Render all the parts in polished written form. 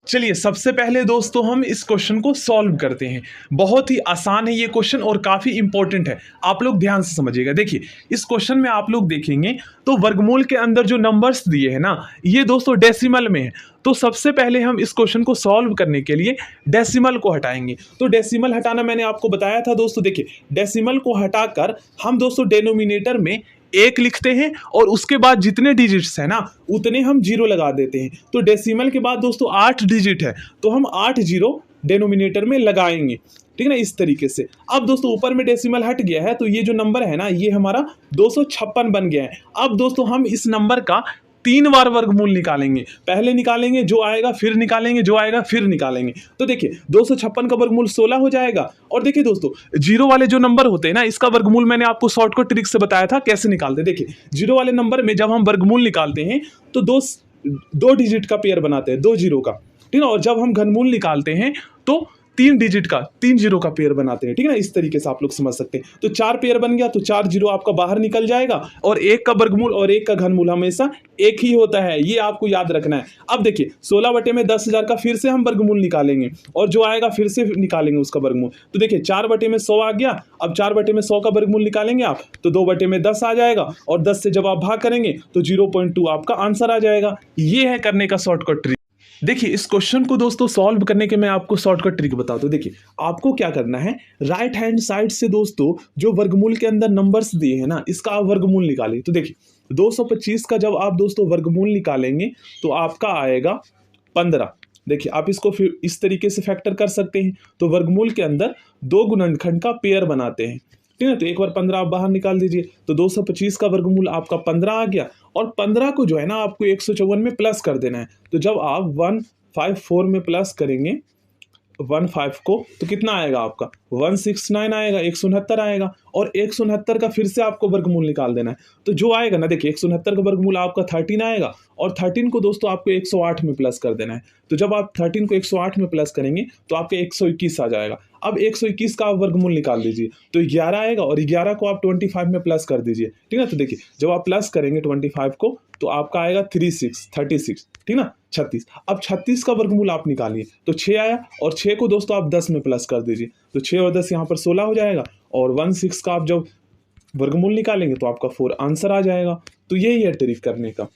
चलिए सबसे पहले दोस्तों हम इस क्वेश्चन को सॉल्व करते हैं। बहुत ही आसान है ये क्वेश्चन और काफ़ी इंपॉर्टेंट है, आप लोग ध्यान से समझिएगा। देखिए इस क्वेश्चन में आप लोग देखेंगे तो वर्गमूल के अंदर जो नंबर्स दिए हैं ना, ये दोस्तों डेसिमल में है। तो सबसे पहले हम इस क्वेश्चन को सॉल्व करने के लिए डेसिमल को हटाएंगे। तो डेसिमल हटाना मैंने आपको बताया था दोस्तों। देखिए डेसिमल को हटाकर हम दोस्तों डेनोमिनेटर में एक लिखते हैं और उसके बाद जितने डिजिट्स है ना उतने हम जीरो लगा देते हैं। तो डेसिमल के बाद दोस्तों 8 डिजिट है तो हम 8 जीरो डेनोमिनेटर में लगाएंगे, ठीक है ना, इस तरीके से। अब दोस्तों ऊपर में डेसिमल हट गया है तो ये जो नंबर है ना ये हमारा 256 बन गया है। अब दोस्तों हम इस नंबर का 3 बार वर्गमूल निकालेंगे। पहले निकालेंगे जो आएगा, फिर निकालेंगे जो आएगा, फिर निकालेंगे। तो देखिए 256 का वर्गमूल 16 हो जाएगा। और देखिए दोस्तों जीरो वाले जो नंबर होते हैं ना, इसका वर्गमूल मैंने आपको शॉर्टकट ट्रिक से बताया था कैसे निकालते हैं। देखिए जीरो वाले नंबर में जब हम वर्गमूल निकालते हैं तो दो डिजिट का पेयर बनाते हैं, 2 जीरो का, ठीक है। और जब हम घनमूल निकालते हैं तो 3 डिजिट का, 3 जीरो का पेयर बनाते हैं, ठीक है ना। इस तरीके से आप लोग समझ सकते हैं। तो 4 पेयर बन गया तो 4 जीरो आपका बाहर निकल जाएगा। और एक का वर्गमूल और एक का घनमूल हमेशा एक ही होता है, ये आपको याद रखना है। अब देखिए 16 बटे में 10,000 का फिर से हम वर्गमूल निकालेंगे और जो आएगा फिर से निकालेंगे उसका वर्गमूल। तो देखिए 4 बटे में 100 आ गया। अब 4 बटे में 100 का वर्गमूल निकालेंगे आप तो 2 बटे में 10 आ जाएगा और 10 से जब आप भाग करेंगे तो 0.2 आपका आंसर आ जाएगा। ये है करने का शॉर्टकट ट्रिक। देखिए इस क्वेश्चन को दोस्तों सॉल्व करने के मैं आपको शॉर्टकट ट्रिक बताता हूं। देखिए आपको क्या करना है, राइट हैंड साइड से दोस्तों जो वर्गमूल के अंदर नंबर्स दिए हैं ना, इसका आप वर्गमूल निकालिए। तो देखिए 225 का जब आप दोस्तों वर्गमूल निकालेंगे तो आपका आएगा 15। देखिए आप इसको फिर इस तरीके से फैक्टर कर सकते हैं। तो वर्गमूल के अंदर 2 गुणनखंड का पेयर बनाते हैं, ठीक है। तो एक बार 15 आप बाहर निकाल दीजिए तो 225 का वर्गमूल आपका 15 आ गया। और 15 को जो है ना आपको 154 में प्लस कर देना है। तो जब आप 154 में प्लस करेंगे 15 को तो कितना आएगा आपका 169 आएगा, 169 आएगा। और 169 का फिर से आपको वर्गमूल निकाल देना है। तो जो आएगा ना, देखिए 169 का वर्गमूल आपका 13 आएगा और 13 को दोस्तों आपको 108 में प्लस कर देना है। तो जब आप 13 को 108 में प्लस करेंगे तो आपके 121 आ जाएगा। अब 121 का आप वर्गमूल निकाल दीजिए तो 11 आएगा और 11 को आप 25 में प्लस कर दीजिए, ठीक है। तो देखिए जब आप प्लस करेंगे 25 को तो आपका आएगा 36, ठीक ना, 36। अब 36 का वर्गमूल आप निकालिए तो 6 आया और 6 को दोस्तों आप 10 में प्लस कर दीजिए तो 6 और 10 यहाँ पर 16 हो जाएगा। और 16 का आप जब वर्गमूल निकालेंगे तो आपका 4 आंसर आ जाएगा। तो यही है ट्रिक करने का।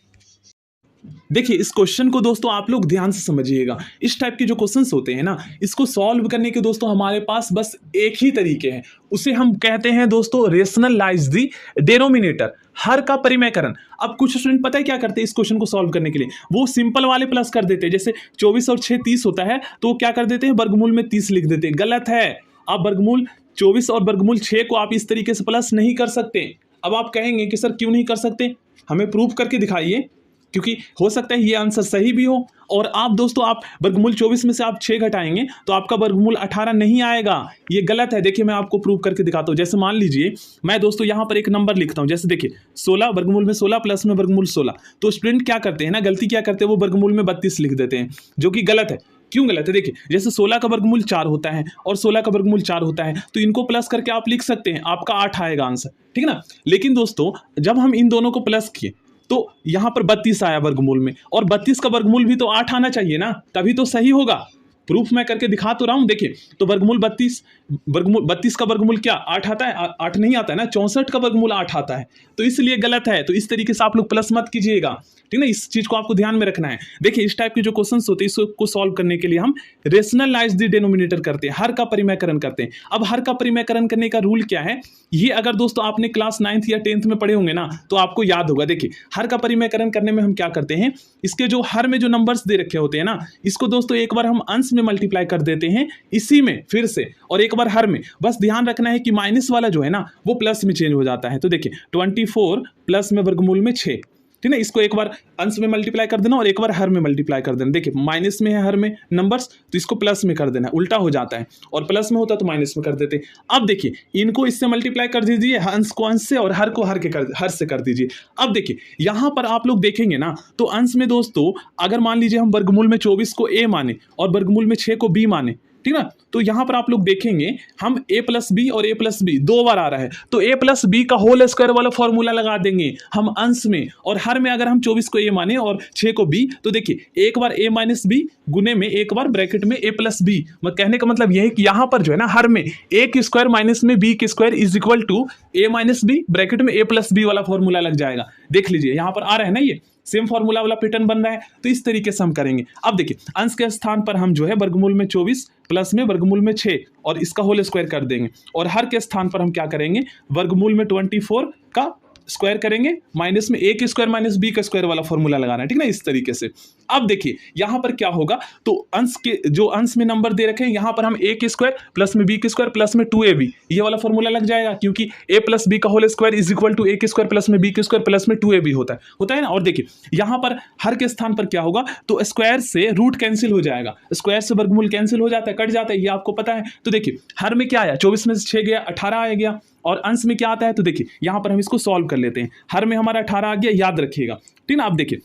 देखिए इस क्वेश्चन को दोस्तों आप लोग ध्यान से समझिएगा। इस टाइप के जो क्वेश्चंस होते हैं ना, इसको सॉल्व करने के दोस्तों हमारे पास बस एक ही तरीके हैं। उसे हम कहते हैं दोस्तों रेशनलाइज द डिनोमिनेटर, हर का परिमेयकरण। अब कुछ स्टूडेंट पता है क्या करते हैं इस क्वेश्चन को सॉल्व करने के लिए, वो सिंपल वाले प्लस कर देते हैं। जैसे 24 और 6 30 होता है तो वो क्या कर देते हैं, वर्गमूल में 30 लिख देते हैं। गलत है। आप वर्गमूल 24 और वर्गमूल 6 को आप इस तरीके से प्लस नहीं कर सकते। अब आप कहेंगे कि सर क्यों नहीं कर सकते, हमें प्रूफ करके दिखाइए, क्योंकि हो सकता है ये आंसर सही भी हो। और आप दोस्तों आप वर्गमूल 24 में से आप 6 घटाएंगे तो आपका वर्गमूल 18 नहीं आएगा, ये गलत है। देखिए मैं आपको प्रूव करके दिखाता हूँ। जैसे मान लीजिए मैं दोस्तों यहाँ पर एक नंबर लिखता हूँ, जैसे देखिए 16 वर्गमूल में 16 प्लस में वर्गमूल 16। तो स्टूडेंट क्या करते हैं ना, गलती क्या करते हैं, वो वर्गमूल में 32 लिख देते हैं, जो कि गलत है। क्यों गलत है, देखिए जैसे 16 का वर्गमूल 4 होता है और 16 का वर्गमूल 4 होता है तो इनको प्लस करके आप लिख सकते हैं, आपका 8 आएगा आंसर, ठीक है ना। लेकिन दोस्तों जब हम इन दोनों को प्लस किए तो यहां पर 32 आया वर्गमूल में, और 32 का वर्गमूल भी तो 8 आना चाहिए ना, तभी तो सही होगा। प्रूफ मैं करके दिखा तो रहा हूं। देखिए तो वर्गमूल 32 का वर्गमूल क्या 8 आता है, 8 नहीं आता है ना, 64 का वर्गमूल 8 आता है, तो इसलिए गलत है। तो इस तरीके से आप लोग प्लस मत कीजिएगा, ठीक है ना, इस चीज को आपको ध्यान में रखना है। देखिए इस टाइप के जो क्वेश्चंस होते हैं इसको सॉल्व करने के लिए हम रेशनलाइज द डिनोमिनेटर करते हैं, हर का परिमेयकरण करते हैं। अब हर का परिमेयकरण करने का रूल क्या है, ये अगर दोस्तों आपने क्लास 9th या 10th में पढ़े होंगे ना तो आपको याद होगा। देखिए हर का परिमेयकरण करने में हम क्या करते हैं, इसके जो हर में जो नंबर्स दे रखे होते हैं ना, इसको दोस्तों एक बार हम अंश में मल्टीप्लाई कर देते हैं इसी में फिर से, और एक बार हर में। बस ध्यान रखना है कि माइनस वाला जो है ना वो प्लस में चेंज हो जाता है। तो देखिए 24 प्लस में वर्गमूल में 6, ठीक है, इसको एक बार अंश में मल्टीप्लाई कर देना और एक बार हर में मल्टीप्लाई कर देना। देखिए माइनस में है हर में नंबर्स तो इसको प्लस में कर देना, उल्टा हो जाता है, और प्लस में होता तो माइनस में कर देते। अब देखिए इनको इससे मल्टीप्लाई कर दीजिए, अंश को अंश से और हर को हर से कर दीजिए। अब देखिए यहां पर आप लोग देखेंगे ना तो अंश में दोस्तों अगर मान लीजिए हम वर्गमूल में 24 को ए माने और वर्गमूल में 6 को बी माने, ठीक ना। तो यहाँ पर आप लोग देखेंगे हम a प्लस बी और a प्लस बी 2 बार आ रहा है, तो a प्लस बी का होल स्क्वायर वाला फॉर्मूला लगा देंगे हम अंश में, और हर में अगर हम 24 को a माने और 6 को b, तो देखिए एक बार a माइनस बी गुने में एक बार ब्रैकेट में a प्लस बी। कहने का मतलब यह है कि यहाँ पर जो है ना हर में a के स्क्वायर माइनस में b के square is equal to a minus B bracket में a प्लस बी वाला फॉर्मूला लग जाएगा। देख लीजिए यहाँ पर आ रहा है ना, ये सेम फॉर्मूला वाला पैटर्न बन रहा है। तो इस तरीके से हम करेंगे। अब देखिए अंश के स्थान पर हम जो है वर्गमूल में 24 प्लस में वर्गमूल में 6 और इसका होल स्क्वायर कर देंगे, और हर के स्थान पर हम क्या करेंगे वर्गमूल में 24 का स्क्वायर करेंगे माइनस में a के स्क्वायर माइनस b का स्क्वायर वाला फॉर्मूला लगाना है, ठीक ना, इस तरीके से। अब देखिए यहाँ पर क्या होगा, तो अंश के जो अंश में नंबर दे रखे हैं यहाँ पर हम a के स्क्वायर प्लस में b के स्क्वायर प्लस में 2ab ये वाला फॉर्मूला लग जाएगा, क्योंकि a प्लस b का whole square is equal to a के स्क्वायर प्लस में b के स्क्वायर प्लस में 2ab होता है ना। और देखिए यहाँ पर हर के स्थान पर क्या होगा, तो स्क्वायर से रूट कैंसिल हो जाएगा, स्क्वायर से वर्गमूल कैंसिल हो जाता है, कट जाता है, ये आपको पता है। तो देखिए हर में क्या आया 24 में से 6 गया 18 आ गया, और अंश में क्या आता है, तो देखिए यहाँ पर हम इसको सॉल्व कर लेते हैं। हर में हमारा 18 आ गया, याद रखिएगा, ठीक ना। आप देखिए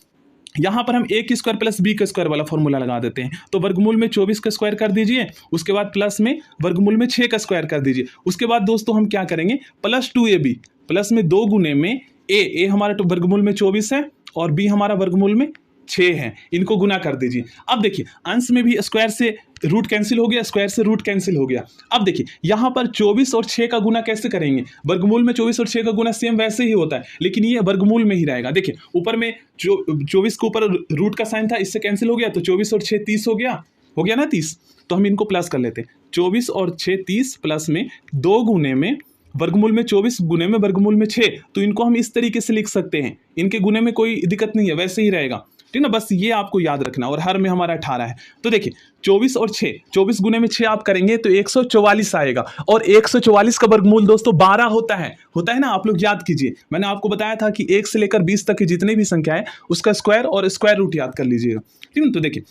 यहाँ पर हम a के स्क्वायर प्लस b के स्क्वायर वाला फॉर्मूला लगा देते हैं, तो वर्गमूल में 24 का स्क्वायर कर दीजिए, उसके बाद प्लस में वर्गमूल में 6 का स्क्वायर कर दीजिए, उसके बाद दोस्तों हम क्या करेंगे प्लस 2ab प्लस में 2 गुने में a हमारा तो वर्गमूल में 24 है और b हमारा वर्गमूल में 6 है, इनको गुना कर दीजिए। अब देखिए अंश में भी स्क्वायर से रूट कैंसिल हो गया, स्क्वायर से रूट कैंसिल हो गया। अब देखिए यहाँ पर 24 और 6 का गुना कैसे करेंगे, वर्गमूल में 24 और 6 का गुना सेम वैसे ही होता है, लेकिन ये वर्गमूल में ही रहेगा। देखिए ऊपर में 24 के ऊपर रूट का साइन था, इससे कैंसिल हो गया, तो 24 और 6 30 हो गया ना 30। तो हम इनको प्लस कर लेते हैं, 24 और 6 30 प्लस में 2 गुने में वर्गमूल में 24 गुने में वर्गमूल में 6, तो इनको हम इस तरीके से लिख सकते हैं, इनके गुने में कोई दिक्कत नहीं है, वैसे ही रहेगा, ठीक ना। बस ये आपको याद रखना। और हर में हमारा 18 है, तो देखिए 24 और 6 24 गुने में 6 आप करेंगे तो 144 आएगा, और 144 का वर्गमूल दोस्तों 12 होता है ना। आप लोग याद कीजिए, मैंने आपको बताया था कि 1 से लेकर 20 तक की जितनी भी संख्या है उसका स्क्वायर और स्क्वायर रूट याद कर लीजिएगा, ठीक है। तो देखिए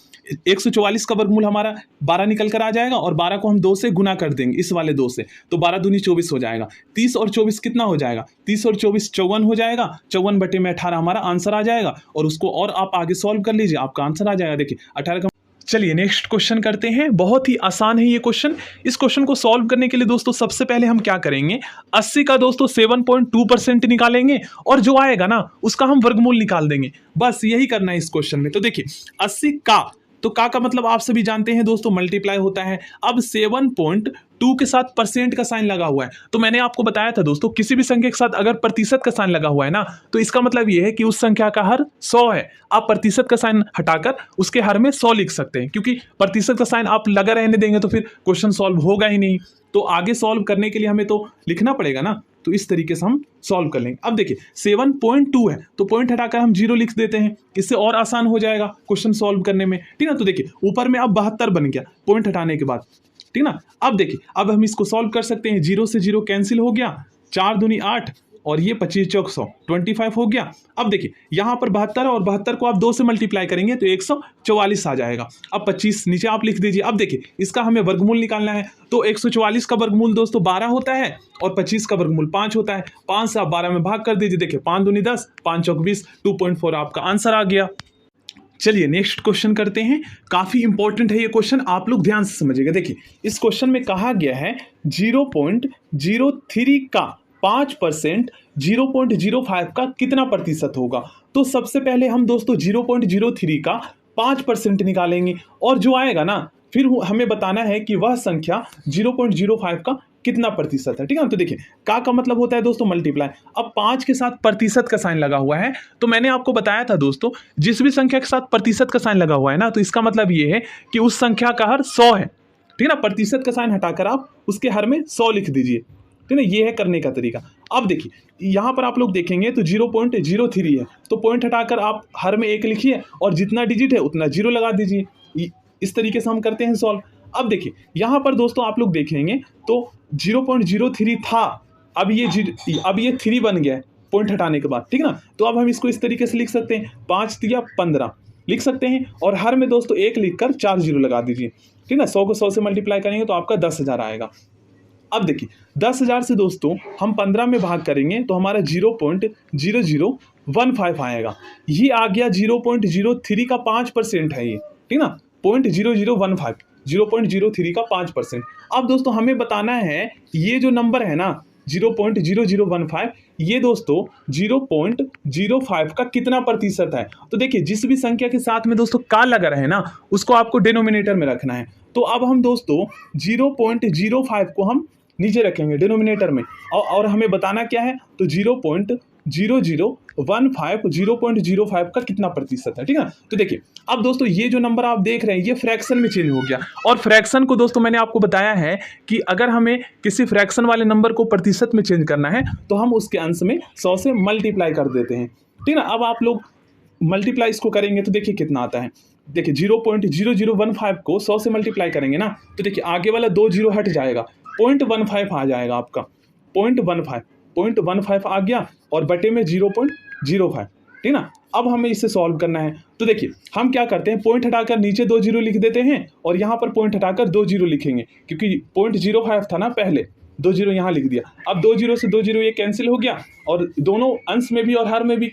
144 का वर्गमूल हमारा 12 निकल कर आ जाएगा, और 12 को हम 2 से गुना कर देंगे, इस वाले 2 से, तो 12 दूनी 24 हो जाएगा। 30 और 24 कितना हो जाएगा, 30 और 24 54 हो जाएगा, 54 बटे में 18 हमारा आंसर आ जाएगा, और उसको और आप आगे सॉल्व कर लीजिए, आपका आंसर आ जाएगा। देखिए 18 का। चलिए नेक्स्ट क्वेश्चन करते हैं, बहुत ही आसान है ये क्वेश्चन। इस क्वेश्चन को सॉल्व करने के लिए दोस्तों सबसे पहले हम क्या करेंगे, 80 का दोस्तों 7.2% निकालेंगे, और जो आएगा ना उसका हम वर्गमूल निकाल देंगे, बस यही करना है इस क्वेश्चन में। तो देखिए 80 का, तो का मतलब आप सभी जानते हैं दोस्तों मल्टीप्लाई होता है। अब 7.2 के साथ परसेंट का साइन लगा हुआ है, तो मैंने आपको बताया था दोस्तों किसी भी संख्या के साथ अगर प्रतिशत का साइन लगा हुआ है ना, तो इसका मतलब ये है कि उस संख्या का हर 100 है। आप प्रतिशत का साइन हटाकर उसके हर में 100 लिख सकते हैं, क्योंकि प्रतिशत का साइन आप लगा रहने देंगे तो फिर क्वेश्चन सॉल्व होगा ही नहीं। तो आगे सॉल्व करने के लिए हमें तो लिखना पड़ेगा ना, तो इस तरीके से हम सॉल्व कर लेंगे। अब देखिए 7.2 है, तो पॉइंट हटाकर हम 0 लिख देते हैं, इससे और आसान हो जाएगा क्वेश्चन सॉल्व करने में, ठीक ना। तो देखिए ऊपर में अब 72 बन गया पॉइंट हटाने के बाद, ठीक ना। अब देखिए अब हम इसको सॉल्व कर सकते हैं, 0 से 0 कैंसिल हो गया, 4 दूनी 8 और ये 25 चौक 100 25 हो गया। अब देखिए यहाँ पर 72 और 72 को आप 2 से मल्टीप्लाई करेंगे तो 144 आ जाएगा। अब 25 नीचे आप लिख दीजिए। अब देखिए इसका हमें वर्गमूल निकालना है, तो 144 का वर्गमूल दोस्तों 12 होता है और 25 का वर्गमूल 5 होता है। 5 से आप 12 में भाग कर दीजिए, देखिए 5 दूनी 10 5 चौक 20 2.4 आपका आंसर आ गया। चलिए नेक्स्ट क्वेश्चन करते हैं, काफी इंपॉर्टेंट है ये क्वेश्चन, आप लोग ध्यान से समझिएगा। देखिए इस क्वेश्चन में कहा गया है 0.03 का 5% 0.05 का कितना प्रतिशत होगा। तो सबसे पहले हम दोस्तों 0.03 का 5% निकालेंगे, और जो आएगा ना फिर हमें बताना है कि वह संख्या 0.05 का कितना प्रतिशत है, ठीक है। तो देखिए का मतलब होता है दोस्तों मल्टीप्लाई। अब 5 के साथ प्रतिशत का साइन लगा हुआ है, तो मैंने आपको बताया था दोस्तों जिस भी संख्या के साथ प्रतिशत का साइन लगा हुआ है ना, तो इसका मतलब ये है कि उस संख्या का हर 100 है, ठीक है ना। प्रतिशत का साइन हटाकर आप उसके हर में 100 लिख दीजिए, ठीक है ना। ये है करने का तरीका। अब देखिए यहाँ पर आप लोग देखेंगे तो 0.03 है, तो पॉइंट हटाकर आप हर में 1 लिखिए और जितना डिजिट है उतना 0 लगा दीजिए। इस तरीके से हम करते हैं सॉल्व। अब देखिए यहाँ पर दोस्तों आप लोग देखेंगे तो 0.03 था, अब ये 3 बन गया है पॉइंट हटाने के बाद, ठीक है ना। तो अब हम इसको इस तरीके से लिख सकते हैं, 5 या 15 लिख सकते हैं, और हर में दोस्तों 1 लिखकर 4 0 लगा दीजिए, ठीक है ना। 100 को 100 से मल्टीप्लाई करेंगे तो आपका 10,000 आएगा। अब देखिए 10,000 से दोस्तों हम 15 में भाग करेंगे तो हमारा 0.0015 आएगा। ये आ गया 0.03 का 5% है ये, ठीक ना। 0.0015, 0.03 का 5%। अब दोस्तों हमें बताना है ये जो नंबर है ना 0.0015, ये दोस्तों 0.05 का कितना प्रतिशत है। तो देखिए जिस भी संख्या के साथ में दोस्तों का लगा रहे ना उसको आपको डिनोमिनेटर में रखना है। तो अब हम दोस्तों 0.05 को हम नीचे रखेंगे डिनोमिनेटर में, और हमें बताना क्या है, तो 0.0015 का कितना प्रतिशत है, ठीक है। तो देखिए अब दोस्तों ये जो नंबर आप देख रहे हैं ये फ्रैक्शन में चेंज हो गया, और फ्रैक्शन को दोस्तों मैंने आपको बताया है कि अगर हमें किसी फ्रैक्शन वाले नंबर को प्रतिशत में चेंज करना है तो हम उसके अंश में 100 से मल्टीप्लाई कर देते हैं, ठीक है ना। अब आप लोग मल्टीप्लाई इसको करेंगे तो देखिए कितना आता है। देखिए 0.0015 को 100 से मल्टीप्लाई करेंगे ना तो देखिए आगे वाला 2 जीरो हट जाएगा, 0.15 आ जाएगा आपका, 0.15 आ गया और बटे में 0.05, ठीक ना। अब हमें इसे सॉल्व करना है। तो देखिए हम क्या करते हैं, पॉइंट हटाकर नीचे 2 जीरो लिख देते हैं और यहाँ पर पॉइंट हटाकर 2 जीरो लिखेंगे, क्योंकि 0.05 था ना पहले, 2 जीरो यहाँ लिख दिया। अब 2 जीरो से 2 जीरो ये कैंसिल हो गया और दोनों अंश में भी और हर में भी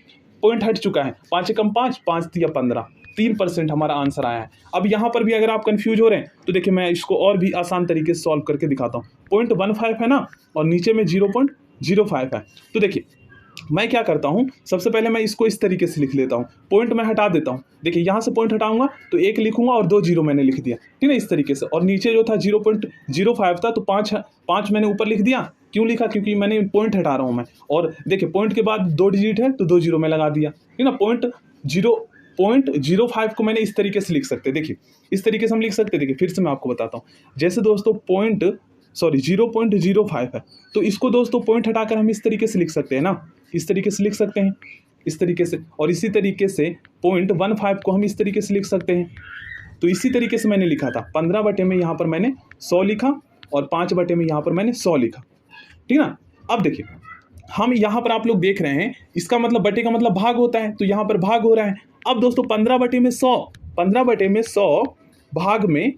पॉइंट हट चुका है। 5 एकम 5, 5 तिया 15, 3% हमारा आंसर आया है। अब यहाँ पर भी अगर आप कंफ्यूज हो रहे हैं तो देखिए मैं इसको और भी आसान तरीके से सॉल्व करके दिखाता हूँ। 0.15 है ना और नीचे में 0.05 है। तो देखिए मैं क्या करता हूँ, सबसे पहले मैं इसको इस तरीके से लिख लेता हूँ, पॉइंट मैं हटा देता हूँ। देखिए यहाँ से पॉइंट हटाऊंगा तो 1 लिखूंगा और 2 जीरो मैंने लिख दिया, ठीक है, इस तरीके से। और नीचे जो था 0.05 था तो 5 मैंने ऊपर लिख दिया। क्यों लिखा, क्योंकि मैंने पॉइंट हटा रहा हूँ मैं। और देखिए पॉइंट के बाद 2 डिजिट है तो 2 जीरो मैं लगा दिया, ठीक है ना। 0.05 को मैंने इस तरीके से लिख सकते, देखिए इस तरीके से हम लिख सकते। देखिए फिर से मैं आपको बताता हूँ, जैसे दोस्तों 0.05 है तो इसको दोस्तों पॉइंट हटाकर हम इस तरीके से लिख सकते हैं ना, इस तरीके से लिख सकते हैं, इस तरीके से। और इसी तरीके से 0.15 को हम इस तरीके से लिख सकते हैं। तो इसी तरीके से मैंने लिखा था, 15 बटे में यहाँ पर मैंने 100 लिखा और 5 बटे में यहाँ पर मैंने 100 लिखा, ठीक ना। अब देखिए हम यहाँ पर आप लोग देख रहे हैं इसका मतलब बटे का मतलब भाग होता है, तो यहाँ पर भाग हो रहा है। अब दोस्तों 15 बटे में 100, 15 बटे में 100 भाग में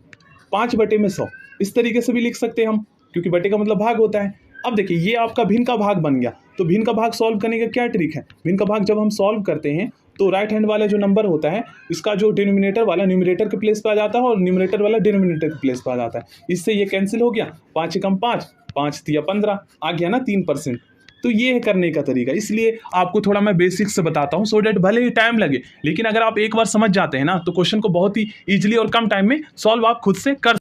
5 बटे में 100, इस तरीके से भी लिख सकते हैं हम, क्योंकि बटे का मतलब भाग होता है। अब देखिए ये आपका भिन्न का भाग बन गया। तो भिन्न का भाग सॉल्व करने का क्या ट्रिक है, भिन्न का भाग जब हम सॉल्व करते हैं तो राइट हैंड वाला जो नंबर होता है इसका जो डिनोमिनेटर वाला न्यूमरेटर के प्लेस पे आ जाता है और न्यूमरेटर वाला डिनोमिनेटर के प्लेस पे आ जाता है। इससे ये कैंसिल हो गया, 5 एकम 5, 5 तिया 15 आ गया ना 3%। तो ये है करने का तरीका। इसलिए आपको थोड़ा मैं बेसिक से बताता हूँ सो डेट भले ही टाइम लगे, लेकिन अगर आप एक बार समझ जाते हैं ना तो क्वेश्चन को बहुत ही ईजिली और कम टाइम में सॉल्व आप खुद से कर।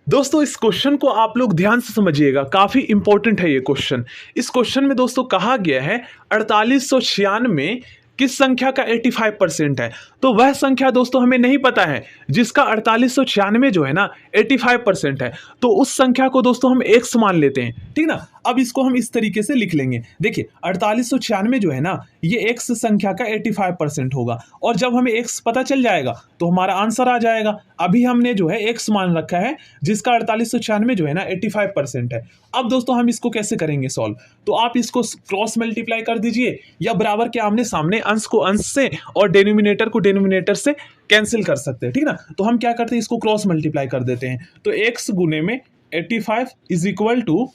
दोस्तों इस क्वेश्चन को आप लोग ध्यान से समझिएगा, काफी इंपॉर्टेंट है ये क्वेश्चन। इस क्वेश्चन में दोस्तों कहा गया है 4896 किस संख्या का 85% है। तो वह संख्या दोस्तों हमें नहीं पता है जिसका 4896 जो है ना 85% है, तो उस संख्या को दोस्तों हम x मान लेते हैं, ठीक ना। अब इसको हम इस तरीके से लिख लेंगे, देखिए 4896 जो है ना ये x संख्या का 85% होगा, और जब हमें x पता चल जाएगा तो हमारा आंसर आ जाएगा। अभी हमने जो है x मान रखा है जिसका 4896 जो है ना 85% है। अब दोस्तों हम इसको कैसे करेंगे सॉल्व, तो आप इसको क्रॉस मल्टीप्लाई कर दीजिए या बराबर के आमने सामने अंश को अंश से और डिनोमिनेटर को डिनोमिनेटर से कैंसिल कर सकते हैं, ठीक ना। तो हम क्या करते हैं, इसको क्रॉस मल्टीप्लाई कर देते हैं। तो x गुने में 85 इज इक्वल टू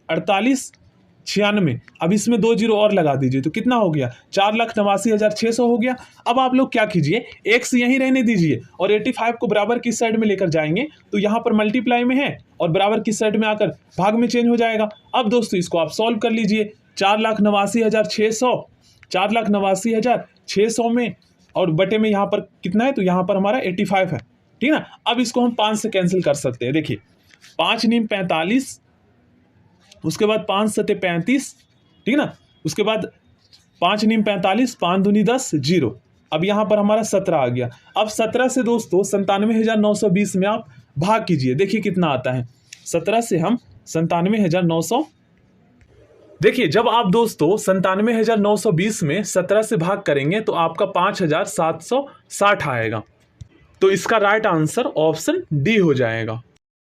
4896। अब इसमें 2 जीरो और लगा दीजिए तो कितना हो गया, 4,89,600 हो गया। अब आप लोग क्या कीजिए, x यहीं रहने दीजिए और 85 को बराबर की साइड में लेकर जाएंगे तो यहाँ पर मल्टीप्लाई में है और बराबर की साइड में आकर भाग में चेंज हो जाएगा। अब दोस्तों इसको आप सॉल्व कर लीजिए, 4,89,600, 4,89,600 में और बटे में यहाँ पर कितना है, तो यहाँ पर हमारा 85 है, ठीक ना। अब इसको हम 5 से कैंसिल कर सकते हैं। देखिए 5 नीम 45, उसके बाद 5 सते 35, ठीक ना। उसके बाद 5 नीम 45, 5 दूनी 10, 0। अब यहाँ पर हमारा 17 आ गया। अब 17 से दोस्तों 97,920 में आप भाग कीजिए, देखिए कितना आता है। 17 से हम 97,900, देखिए जब आप दोस्तों 97,920 में 17 से भाग करेंगे तो आपका 5,760 आएगा। तो इसका राइट आंसर ऑप्शन डी हो जाएगा।